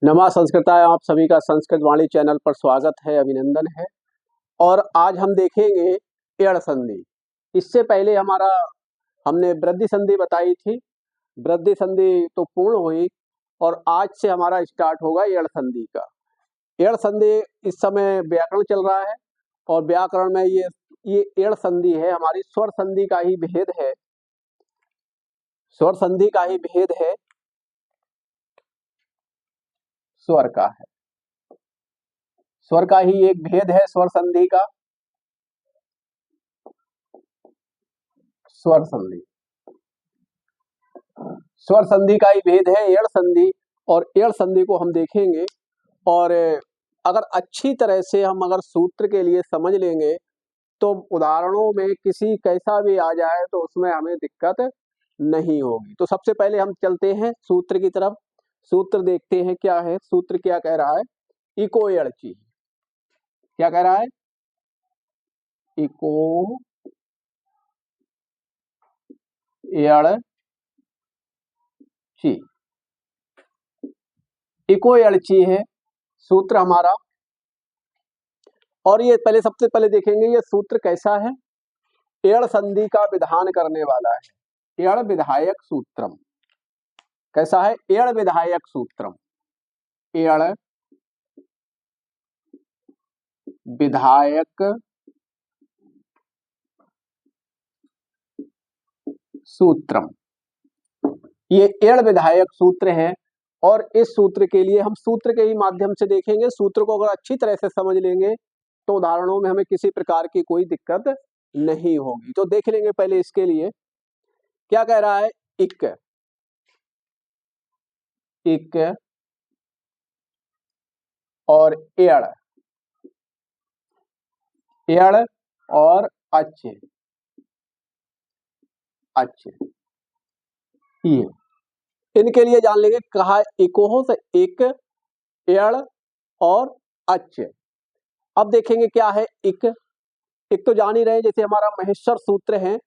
नमा संस्कृताय, आप सभी का संस्कृत वाणी चैनल पर स्वागत है, अभिनंदन है। और आज हम देखेंगे एड़ संधि। इससे पहले हमने वृद्धि संधि बताई थी। वृद्धि संधि तो पूर्ण हुई और आज से हमारा स्टार्ट होगा एड़ संधि का। एड़ संधि इस समय व्याकरण चल रहा है और व्याकरण में ये एड़ संधि है, हमारी स्वर संधि का ही भेद है। स्वर संधि का ही भेद है, स्वर का है, स्वर का ही एक भेद है स्वर संधि का। स्वर संधि, स्वर संधि का ही भेद है एड़ संधि। और एड़ संधि को हम देखेंगे और अगर अच्छी तरह से हम अगर सूत्र के लिए समझ लेंगे तो उदाहरणों में किसी कैसा भी आ जाए तो उसमें हमें दिक्कत नहीं होगी। तो सबसे पहले हम चलते हैं सूत्र की तरफ। सूत्र देखते हैं क्या है। सूत्र क्या कह रहा है? इको एड़ची। क्या कह रहा है? इको एड़ची। इको एड़ची है सूत्र हमारा। और ये सबसे पहले देखेंगे ये सूत्र कैसा है। एड़ संधि का विधान करने वाला है। एड़ विधायक सूत्रम। कैसा है? एड़ विधायक सूत्रम। एड़ विधायक सूत्रम। ये एड़ विधायक सूत्र है और इस सूत्र के लिए हम सूत्र के ही माध्यम से देखेंगे। सूत्र को अगर अच्छी तरह से समझ लेंगे तो उदाहरणों में हमें किसी प्रकार की कोई दिक्कत नहीं होगी। तो देख लेंगे पहले इसके लिए क्या कह रहा है। इक, इक और एड़, एड़ और अच्छे, अच्छे, ये इनके लिए जान लेंगे। कहा इको से इक, एड़ और अच्छे। अब देखेंगे क्या है इक। इक तो जान ही रहे, जैसे हमारा महेश्वर सूत्र है।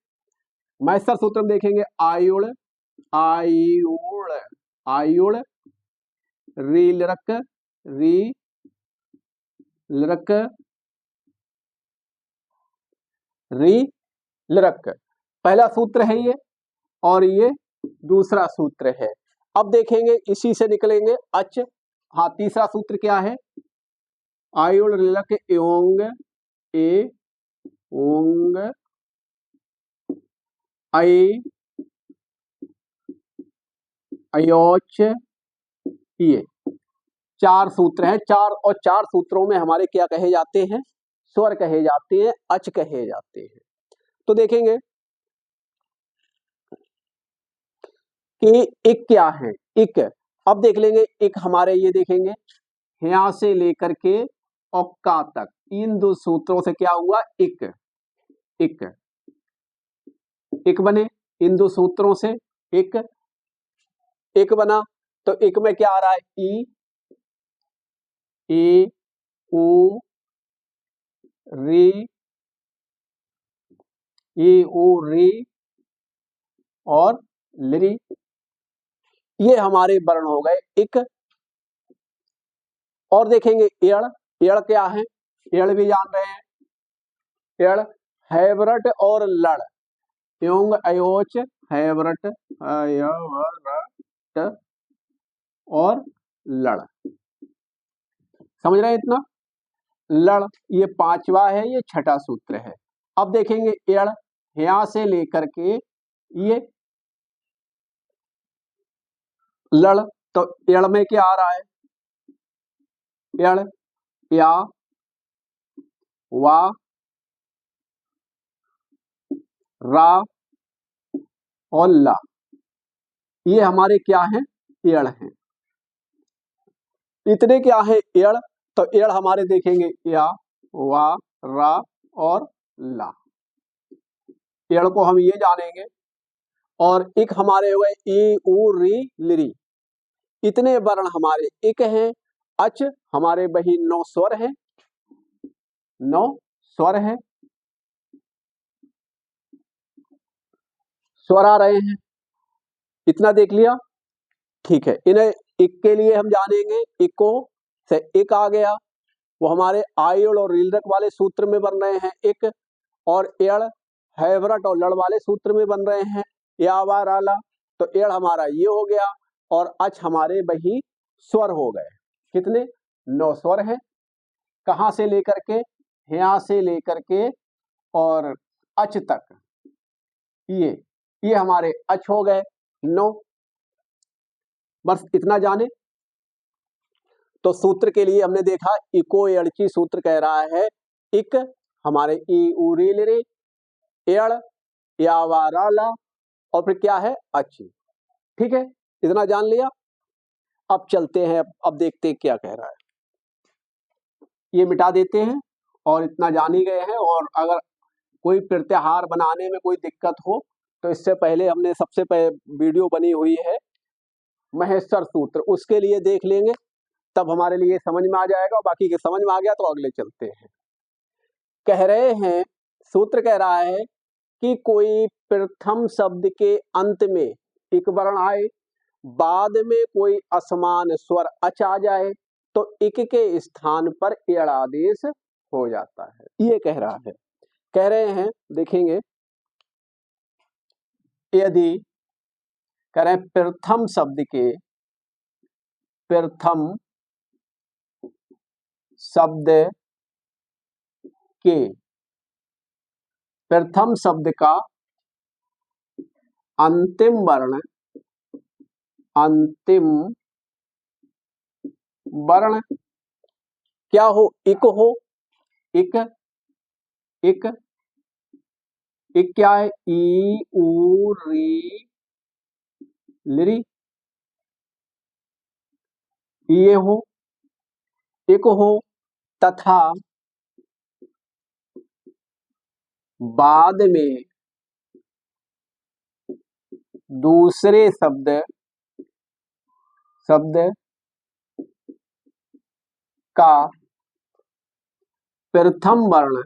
महेश्वर सूत्र में देखेंगे आयुड़, आयुड़, आयुड़, री लरक, री लरक, री लरक। पहला सूत्र है ये और ये दूसरा सूत्र है। अब देखेंगे इसी से निकलेंगे अच। हाँ, तीसरा सूत्र क्या है? आयुड़ लक एओंग, ए ओंग, आई अयोच। ये चार सूत्र हैं। चार सूत्रों में हमारे क्या कहे जाते हैं? स्वर कहे जाते हैं, अच कहे जाते हैं। तो देखेंगे कि इक क्या है। इक अब देख लेंगे। इक हमारे ये देखेंगे यहां से लेकर के औक्का तक, इन दो सूत्रों से क्या हुआ? इक, इक, इक बने। इन दो सूत्रों से इक, इक बना। तो इक में क्या आ रहा है? ई, ए, ओ, री, ए, ओ, री और लिरी। ये हमारे वर्ण हो गए इक। और देखेंगे एड़। एड़ क्या है? एड़ भी जान रहे हैं। एड़ हैवरट और लड़, योंग अयोच, हैवरट, अयवरट और लड़। समझ रहे हैं इतना? लड़ ये पांचवा है, ये छठा सूत्र है। अब देखेंगे एड़ यहां से लेकर के ये लड़। तो एड़ में क्या आ रहा है? एड़, या, वा, रा और ला। ये हमारे क्या हैं? एड़ हैं। इतने क्या है एड़? तो एड़ हमारे देखेंगे या, वा, रा और ला। एड़ को हम ये जानेंगे। और इक हमारे हुए ई, उ, री, लिरी। इतने वर्ण हमारे इक हैं। अच हमारे वही 9 स्वर हैं, 9 स्वर हैं, स्वर आ रहे हैं। इतना देख लिया, ठीक है। इन्हें इक के लिए हम जानेंगे, इको से इक आ गया, वो हमारे आयुड़ और रीलरक वाले सूत्र में बन रहे हैं इक, और एड़ हैवरट और लड़ वाले सूत्र में बन रहे हैं यावा राला। तो एड़ हमारा ये हो गया और अच हमारे वही स्वर हो गए। कितने? 9 स्वर हैं। कहां से लेकर के? यहां से लेकर के और अच तक, ये हमारे अच हो गए 9। बस इतना जाने। तो सूत्र के लिए हमने देखा इको एड़ची सूत्र कह रहा है इक हमारे ई उ री ले रे, एड़ यावा राला, और फिर क्या है? अच्छी। ठीक है, इतना जान लिया। अब चलते हैं, अब देखते हैं क्या कह रहा है। ये मिटा देते हैं और इतना जान ही गए हैं। और अगर कोई प्रत्याहार बनाने में कोई दिक्कत हो तो इससे पहले हमने सबसे पहले वीडियो बनी हुई है महेश्वर सूत्र, उसके लिए देख लेंगे, तब हमारे लिए समझ में आ जाएगा। बाकी के समझ में आ गया तो अगले चलते हैं। कह रहे हैं, सूत्र कह रहा है कि कोई प्रथम शब्द के अंत में इक वर्ण आए, बाद में कोई असमान स्वर अच आ जाए, तो इक के स्थान पर एड़ आदेश हो जाता है। ये कह रहा है। कह रहे हैं, देखेंगे, यदि कह रहे हैं प्रथम शब्द के, प्रथम शब्द के, प्रथम शब्द का अंतिम वर्ण, अंतिम वर्ण क्या हो? इक हो। इक, इक, इक क्या है? ई उ री लिरी, ये हो, इक हो, तथा बाद में दूसरे शब्द का प्रथम वर्ण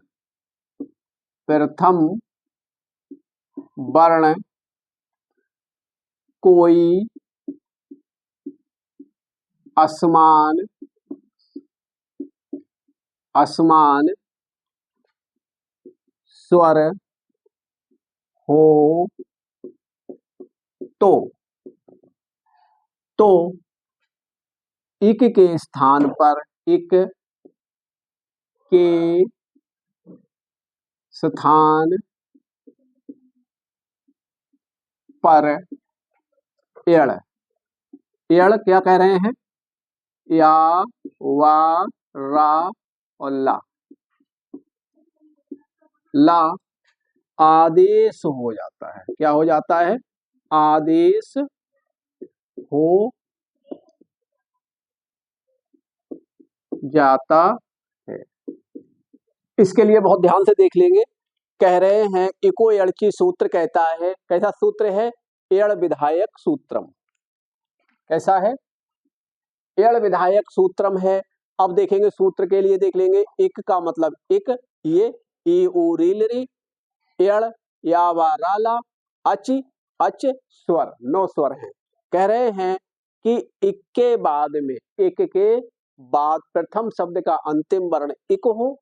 कोई असमान स्वर हो तो इक के स्थान पर, इक के स्थान पर एड़, एड़ क्या कह रहे हैं? या, वा, रा और ला, ला आदेश हो जाता है। क्या हो जाता है? आदेश हो जाता है। इसके लिए बहुत ध्यान से देख लेंगे। कह रहे हैं इको एड़ची सूत्र कहता है, कैसा सूत्र है? एड़ विधायक सूत्रम। कैसा है? एड़ विधायक सूत्रम है। अब देखेंगे सूत्र के लिए देख लेंगे। इक का मतलब इक, ये ई उ री ली, एड़ या वा राला, अच, अच स्वर, 9 स्वर हैं। कह रहे हैं कि इक के बाद में, इक के बाद प्रथम शब्द का अंतिम वर्ण इक हो,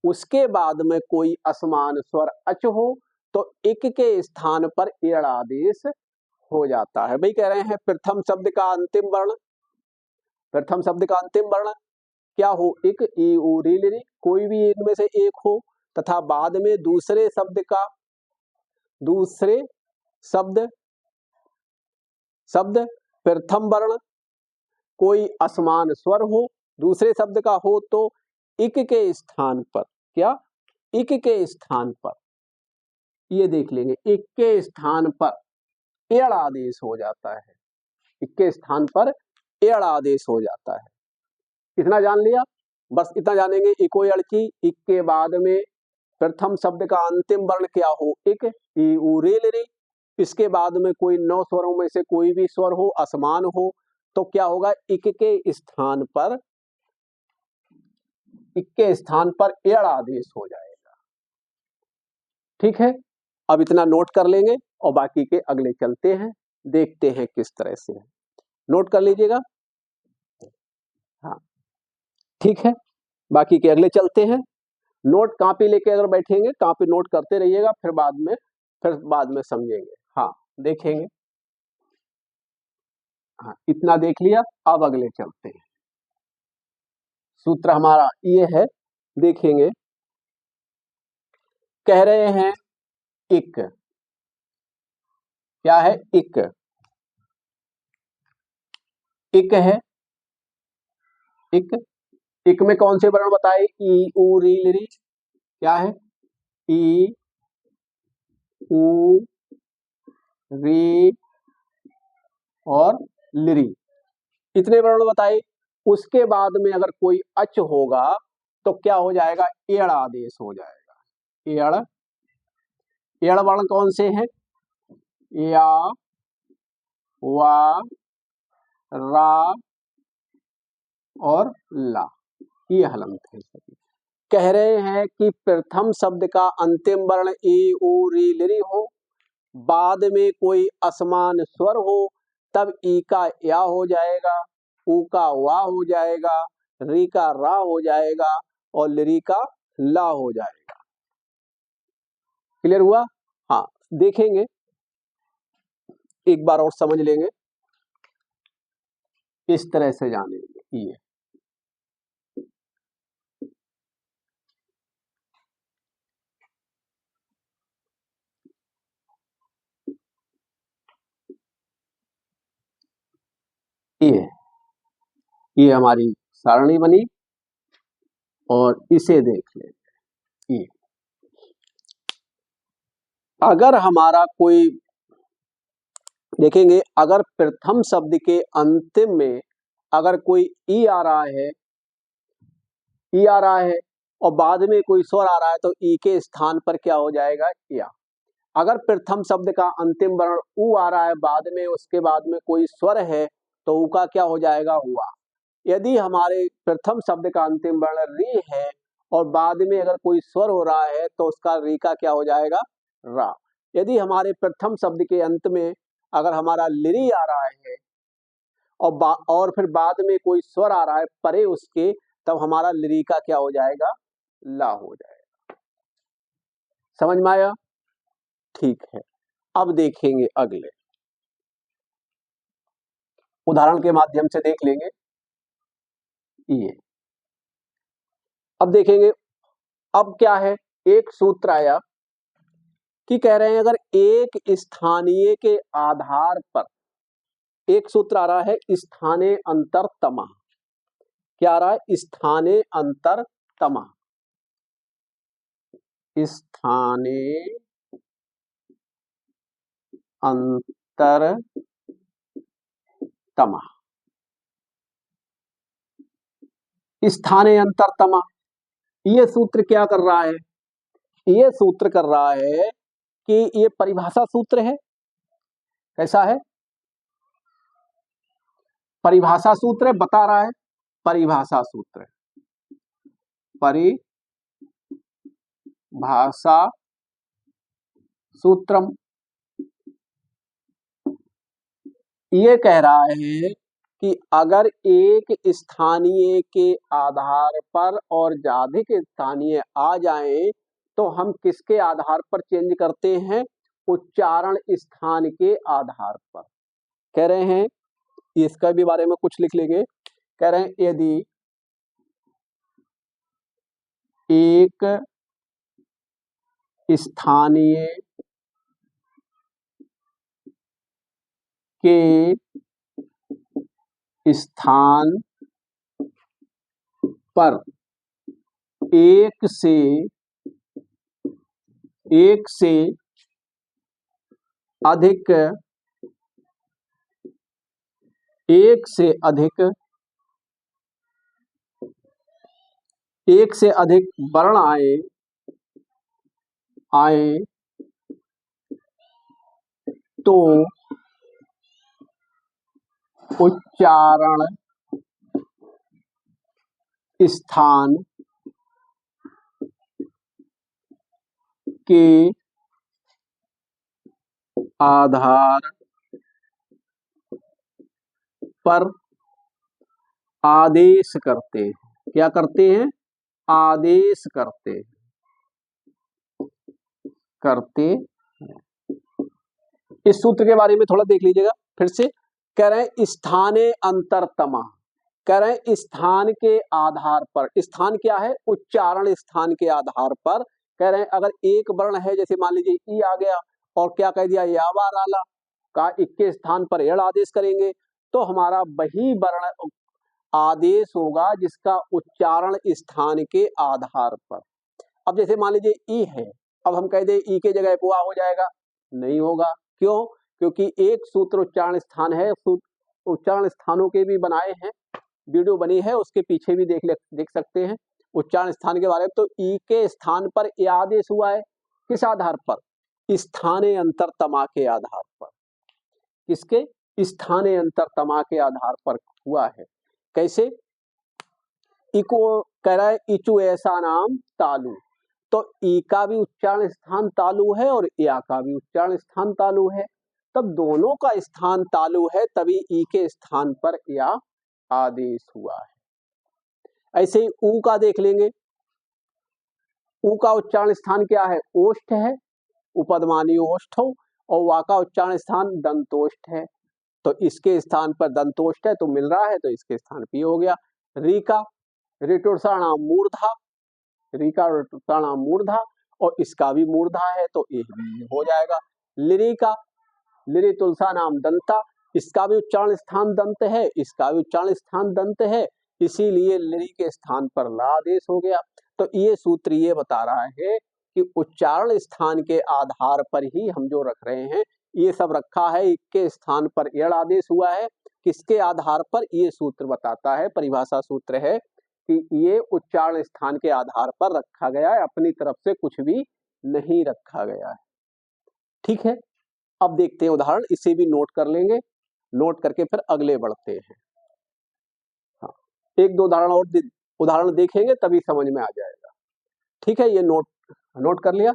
उसके बाद में कोई असमान स्वर अच हो, तो इक के स्थान पर एड़ आदेश हो जाता है। भाई कह रहे हैं प्रथम शब्द का अंतिम वर्ण, प्रथम शब्द का अंतिम वर्ण क्या हो? इक, ई उ री ली, कोई भी इनमें से एक हो, तथा बाद में दूसरे शब्द प्रथम वर्ण कोई असमान स्वर हो, दूसरे शब्द का हो, तो इक के स्थान पर, क्या? इक के स्थान पर, ये देख लेंगे, इक के स्थान पर एड़ आदेश हो जाता है। इक के स्थान पर एड़ आदेश हो जाता है। इतना जान लिया। बस इतना जानेंगे। इको एड़ची, इक के बाद में प्रथम शब्द का अंतिम वर्ण क्या हो? इक, ई उ री ली, इसके बाद में कोई 9 स्वरों में से कोई भी स्वर हो, असमान हो, तो क्या होगा? इक के स्थान पर एड़ आदेश हो जाएगा। ठीक है, अब इतना नोट कर लेंगे और बाकी के अगले चलते हैं, देखते हैं किस तरह से। नोट कर लीजिएगा। ठीक है, बाकी के अगले चलते हैं। नोट कॉपी लेके अगर बैठेंगे, कॉपी नोट करते रहिएगा, फिर बाद में समझेंगे। हाँ, देखेंगे। हाँ, इतना देख लिया, अब अगले चलते हैं। सूत्र हमारा ये है, देखेंगे। कह रहे हैं इक, क्या है? इक, इक है। इक, इक में कौन से वर्ण बताए? ई उ री ली। क्या है? ई उ री और लिरी, इतने वर्ण बताए। उसके बाद में अगर कोई अच होगा तो क्या हो जाएगा? एड़ आदेश हो जाएगा। एड़, एड़ वर्ण कौन से हैं? या, वा, रा और ला, ये हलंत है सभी। कह रहे हैं कि प्रथम शब्द का अंतिम वर्ण ई उ री लिरी हो, बाद में कोई असमान स्वर हो, तब ई का या हो जाएगा, उ का वा हो जाएगा, री का रा हो जाएगा और लिरी का ला हो जाएगा। क्लियर हुआ? हाँ, देखेंगे, एक बार और समझ लेंगे, इस तरह से जानेंगे। ये ये हमारी सारणी बनी और इसे देख लेंगे। ये अगर हमारा कोई, देखेंगे, अगर प्रथम शब्द के अंतिम में अगर कोई ई आ रहा है, ई आ रहा है और बाद में कोई स्वर आ रहा है, तो ई के स्थान पर क्या हो जाएगा? या। अगर प्रथम शब्द का अंतिम वर्ण उ आ रहा है, बाद में उसके बाद में कोई स्वर है, तो उ का क्या हो जाएगा? हुआ। यदि हमारे प्रथम शब्द का अंतिम वर्ण री है और बाद में अगर कोई स्वर हो रहा है, तो उसका री का क्या हो जाएगा? रा। यदि हमारे प्रथम शब्द के अंत में अगर हमारा लिरी आ रहा है और फिर बाद में कोई स्वर आ रहा है परे उसके, तब हमारा लिरी का क्या हो जाएगा? ला हो जाएगा। समझ में आया? ठीक है, अब देखेंगे अगले उदाहरण के माध्यम से देख लेंगे। ये अब देखेंगे, अब क्या है? एक सूत्र आया कि कह रहे हैं अगर एक स्थानीय के आधार पर, एक सूत्र आ रहा है स्थाने अंतरतमा। क्या आ रहा है? स्थाने अंतरतमा, स्थाने अंतरतमा, स्थाने अंतरतमा। ये सूत्र क्या कर रहा है? ये सूत्र कर रहा है कि ये परिभाषा सूत्र है। कैसा है? परिभाषा सूत्र है, बता रहा है परिभाषा सूत्र, परिभाषा सूत्रम। ये कह रहा है कि अगर एक स्थानीय के आधार पर और ज्याधिक स्थानीय आ जाएं, तो हम किसके आधार पर चेंज करते हैं? उच्चारण स्थान के आधार पर। कह रहे हैं, इसका भी बारे में कुछ लिख लेंगे। कह रहे हैं यदि एक स्थानीय के स्थान पर एक से अधिक, एक से अधिक वर्ण आए तो उच्चारण स्थान के आधार पर आदेश करते हैं। क्या करते हैं? आदेश करते हैं। इस सूत्र के बारे में थोड़ा देख लीजिएगा फिर से। कह रहे हैं स्थाने अंतरतमा, कह रहे हैं स्थान के आधार पर। स्थान क्या है? उच्चारण स्थान के आधार पर। कह रहे हैं अगर एक वर्ण है, जैसे मान लीजिए ई आ गया और क्या कह दिया, यावार आला का, इक्के स्थान पर एड़ आदेश करेंगे तो हमारा वही वर्ण आदेश होगा जिसका उच्चारण स्थान के आधार पर। अब जैसे मान लीजिए ई है, अब हम कह दें ई के जगह पुआ हो जाएगा, नहीं होगा। क्यों? क्योंकि एक सूत्र उच्चारण स्थान है। उच्चारण स्थानों के भी बनाए हैं, वीडियो बनी है, उसके पीछे भी देख सकते हैं उच्चारण स्थान के बारे में। तो ई के स्थान पर ये आदेश हुआ है, किस आधार पर? स्थाने अंतरतमा के आधार पर। किसके? स्थाने अंतरतमा के आधार पर हुआ है। कैसे? इको कह रहा है इचु ऐसा नाम तालु, तो ई का भी उच्चारण स्थान तालु है और या का भी उच्चारण स्थान तालु है, तब दोनों का स्थान तालु है, तभी ई के स्थान पर या आदेश हुआ है। ऐसे ही ऊ का देख लेंगे। ऊ का उच्चारण स्थान क्या है? ओष्ठ है, उपदमानी ओष्ठ हो, और वा का उच्चारण स्थान दंतोष्ठ है, तो इसके स्थान पर दंतोष्ठ है तो मिल रहा है, तो इसके स्थान पर हो गया। री का ऋटुषाणाम मूर्धा, री का ऋटुषाणाम मूर्धा, और इसका भी मूर्धा है तो ये भी हो जाएगा। लिरी का लिरी तुलसा नाम दंता, इसका भी उच्चारण स्थान दंत है, इसका भी उच्चारण स्थान दंत है, इसीलिए लिरी के स्थान पर ला आदेश हो गया। तो ये सूत्र ये बता रहा है कि उच्चारण स्थान के आधार पर ही हम जो रख रहे हैं, ये सब रखा है, इक्के स्थान पर एड़ आदेश हुआ है, किसके आधार पर? ये सूत्र बताता है, परिभाषा सूत्र है कि ये उच्चारण स्थान के आधार पर रखा गया है, अपनी तरफ से कुछ भी नहीं रखा गया है। ठीक है, अब देखते हैं उदाहरण, इसे भी नोट कर लेंगे, नोट करके फिर अगले बढ़ते हैं। हाँ, एक दो उदाहरण देखेंगे तभी समझ में आ जाएगा। ठीक है, ये नोट कर लिया।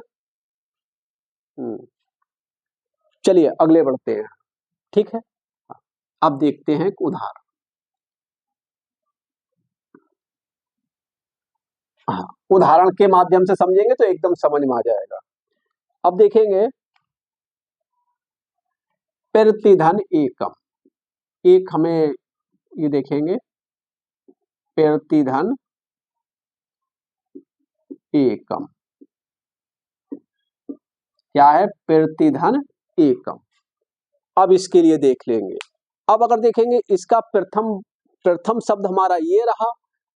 चलिए अगले बढ़ते हैं। ठीक है, अब देखते हैं उदाहरण। हाँ, उदाहरण के माध्यम से समझेंगे तो एकदम समझ में आ जाएगा। अब देखेंगे प्रतिधन एकम, एक हमें ये देखेंगे प्रतिधन एकम क्या है? प्रतिधन एकम। अब इसके लिए देख लेंगे। अब अगर देखेंगे इसका प्रथम शब्द हमारा ये रहा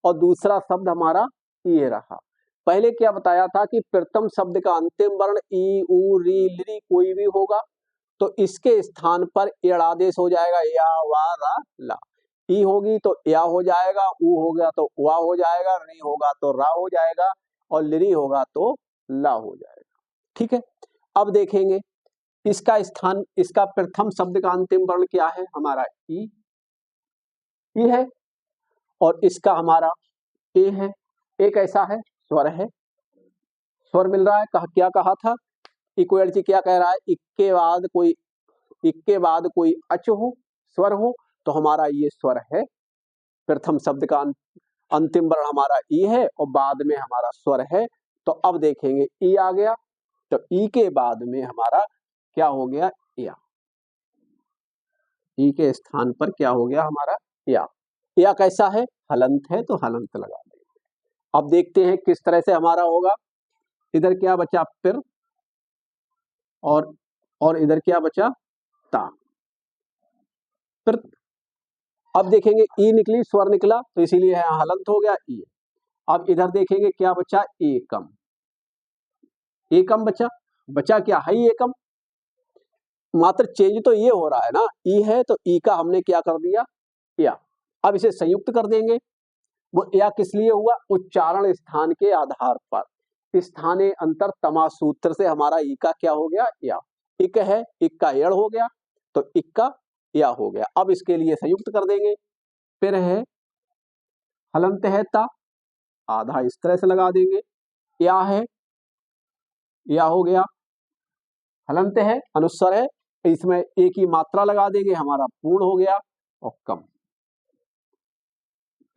और दूसरा शब्द हमारा ये रहा। पहले क्या बताया था कि प्रथम शब्द का अंतिम वर्ण ई उ री लिरी कोई भी होगा तो इसके स्थान पर एड़ आदेश हो जाएगा, या वा रा ला। ई होगी तो या हो जाएगा, उ होगा तो वा हो जाएगा, री होगा तो रा हो जाएगा, और लिरी होगा तो ला हो जाएगा। ठीक है, अब देखेंगे इसका स्थान, इसका प्रथम शब्द का अंतिम वर्ण क्या है? हमारा ई है, और इसका हमारा ए है। एक ऐसा है, स्वर है, स्वर मिल रहा है। क्या कहा था? इक्वल टू क्या कह रहा है? इक्के बाद कोई अच हो, स्वर हो, तो हमारा ये स्वर है। प्रथम शब्द का अंतिम वर्ण हमारा ई है और बाद में हमारा स्वर है। तो अब देखेंगे ई आ गया, तो ई के बाद में हमारा क्या हो गया? या। ई के स्थान पर क्या हो गया हमारा? या। या कैसा है? हलंत है तो हलंत लगा देंगे। अब देखते हैं किस तरह से हमारा होगा। इधर क्या बचा? पिर, और इधर क्या बचा? ता। पिर। अब देखेंगे ई निकली, स्वर निकला, तो इसीलिए यहां हलंत हो गया ई। अब इधर देखेंगे क्या बचा? एकम। एकम बचा क्या है? एकम। मात्र चेंज तो ये हो रहा है ना, ई है तो ई का हमने क्या कर दिया? या। अब इसे संयुक्त कर देंगे। वो या किस लिए हुआ? उच्चारण स्थान के आधार पर। स्थाने अंतर तमा सूत्र से हमारा ई का क्या हो गया? या। इक है, इक का एड़ हो गया तो इक का या हो गया। अब इसके लिए संयुक्त कर देंगे। फिर है हलंत है ता, आधा इस तरह से लगा देंगे। या है, या हो गया। हलंत है, अनुस्वर है, इसमें एक ही मात्रा लगा देंगे, हमारा पूर्ण हो गया। और कम,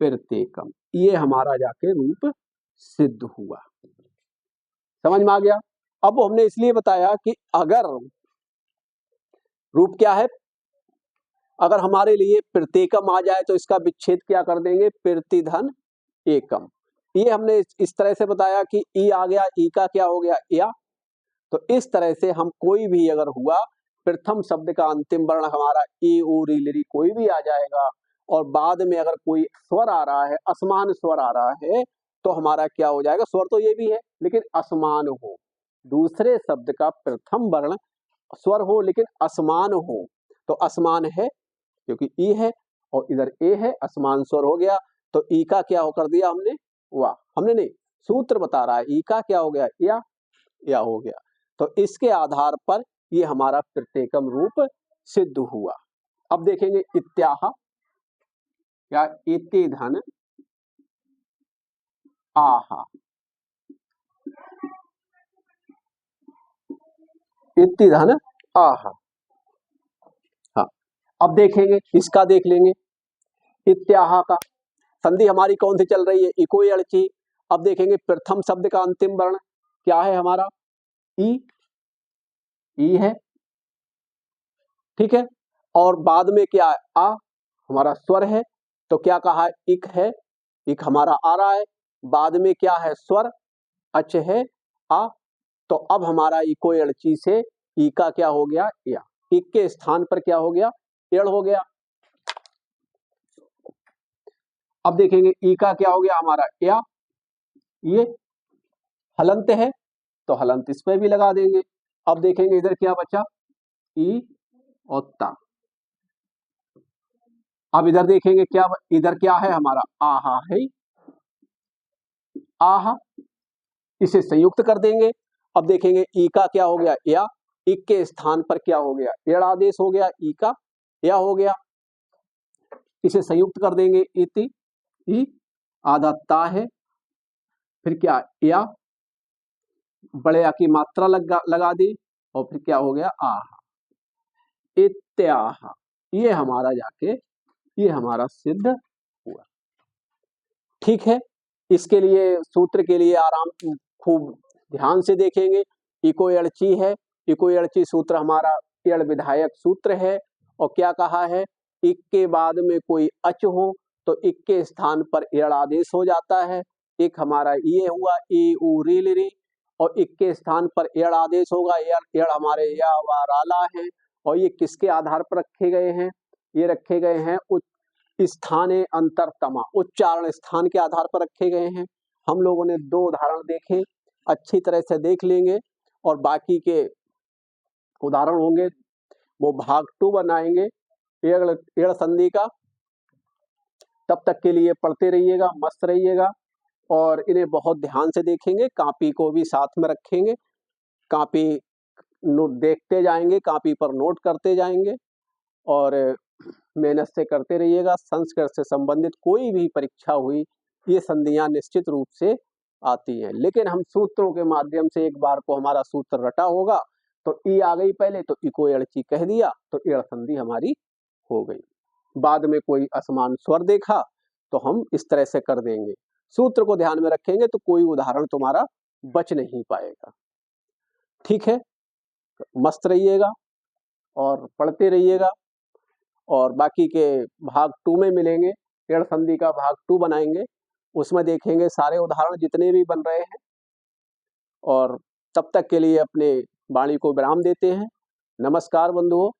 फिर ते कम, ये हमारा जाके रूप सिद्ध हुआ। समझ में आ गया? अब हमने इसलिए बताया कि अगर रूप क्या है, अगर हमारे लिए प्रत्येकम आ जाए तो इसका विच्छेद क्या कर देंगे, प्रतिधन एकम। ये हमने इस तरह से बताया कि ई आ गया, ई का क्या हो गया, या। तो इस तरह से हम कोई भी अगर हुआ, प्रथम शब्द का अंतिम वर्ण हमारा ई उ री लिरी कोई भी आ जाएगा, और बाद में अगर कोई स्वर आ रहा है, असमान स्वर आ रहा है, तो हमारा क्या हो जाएगा, स्वर तो ये भी है लेकिन असमान हो, दूसरे शब्द का प्रथम वर्ण स्वर हो लेकिन असमान हो, तो असमान है क्योंकि ई है और इधर ए है, असमान स्वर हो गया, तो ई का क्या हो कर दिया हमने, वाह। हमने नहीं, सूत्र बता रहा है, ई का क्या हो गया, या हो गया। तो इसके आधार पर ये हमारा प्रत्येकम रूप सिद्ध हुआ। अब देखेंगे इत्याह या इति धन आहा, इति धन आहा। हाँ, अब देखेंगे इसका, देख लेंगे इत्याह का संधि हमारी कौन सी चल रही है, इको अड़ची। अब देखेंगे प्रथम शब्द का अंतिम वर्ण क्या है हमारा, ई है, ठीक है, और बाद में क्या है, आ हमारा स्वर है, तो क्या कहा, इक है, इक हमारा आ रहा है, बाद में क्या है, स्वर, अच है, आ। तो अब हमारा इको एड़ची से ई का क्या हो गया, या। इक के स्थान पर क्या हो गया, एड़ हो गया। अब देखेंगे ई का क्या हो गया हमारा, या। ये हलंत है तो हलंत इस पे भी लगा देंगे। अब देखेंगे इधर क्या बचा, ई और ता। अब इधर देखेंगे क्या, इधर क्या है हमारा, आहा है, आहा, इसे संयुक्त कर देंगे। अब देखेंगे ई का क्या हो गया, या। इक के स्थान पर क्या हो गया, एड़ आदेश हो गया, ई का या हो गया, इसे संयुक्त कर देंगे, इति, ई आधा ता है, फिर क्या, या, बड़े आ की मात्रा लगा दी, और फिर क्या हो गया, आहा, इत्याह। ये हमारा जाके, ये हमारा सिद्ध हुआ। ठीक है, इसके लिए सूत्र के लिए आराम खूब ध्यान से देखेंगे। इको एड़ची है, इको एड़ची सूत्र हमारा एड़ विधायक सूत्र है, और क्या कहा है, इक के बाद में कोई अच हो तो इक के स्थान पर एड़ आदेश हो जाता है। एक हमारा ये हुआ, ए उ री ली री, और इक के स्थान पर एड़ आदेश होगा, एड़ एड़ हमारे या वा राला है। और ये किसके आधार पर रखे गए हैं, ये रखे गए हैं स्थाने अंतरतमा, उच्चारण स्थान के आधार पर रखे गए हैं। हम लोगों ने 2 उदाहरण देखे, अच्छी तरह से देख लेंगे, और बाकी के उदाहरण होंगे वो भाग 2 बनाएंगे एड़ संधि का। तब तक के लिए पढ़ते रहिएगा, मस्त रहिएगा, और इन्हें बहुत ध्यान से देखेंगे, कापी को भी साथ में रखेंगे, कापी नोट देखते जाएंगे, कापी पर नोट करते जाएंगे, और मेहनत से करते रहिएगा। संस्कृत से संबंधित कोई भी परीक्षा हुई, ये संधियां निश्चित रूप से आती हैं, लेकिन हम सूत्रों के माध्यम से, एक बार को हमारा सूत्र रटा होगा तो ई आ गई पहले, तो इको एड़ची कह दिया तो एड़ संधि हमारी हो गई। बाद में कोई असमान स्वर देखा तो हम इस तरह से कर देंगे। सूत्र को ध्यान में रखेंगे तो कोई उदाहरण तुम्हारा बच नहीं पाएगा। ठीक है, मस्त रहिएगा और पढ़ते रहिएगा, और बाकी के भाग 2 में मिलेंगे, एड़ संधि का भाग 2 बनाएंगे, उसमें देखेंगे सारे उदाहरण जितने भी बन रहे हैं। और तब तक के लिए अपने वाणी को विराम देते हैं। नमस्कार बंधुओं।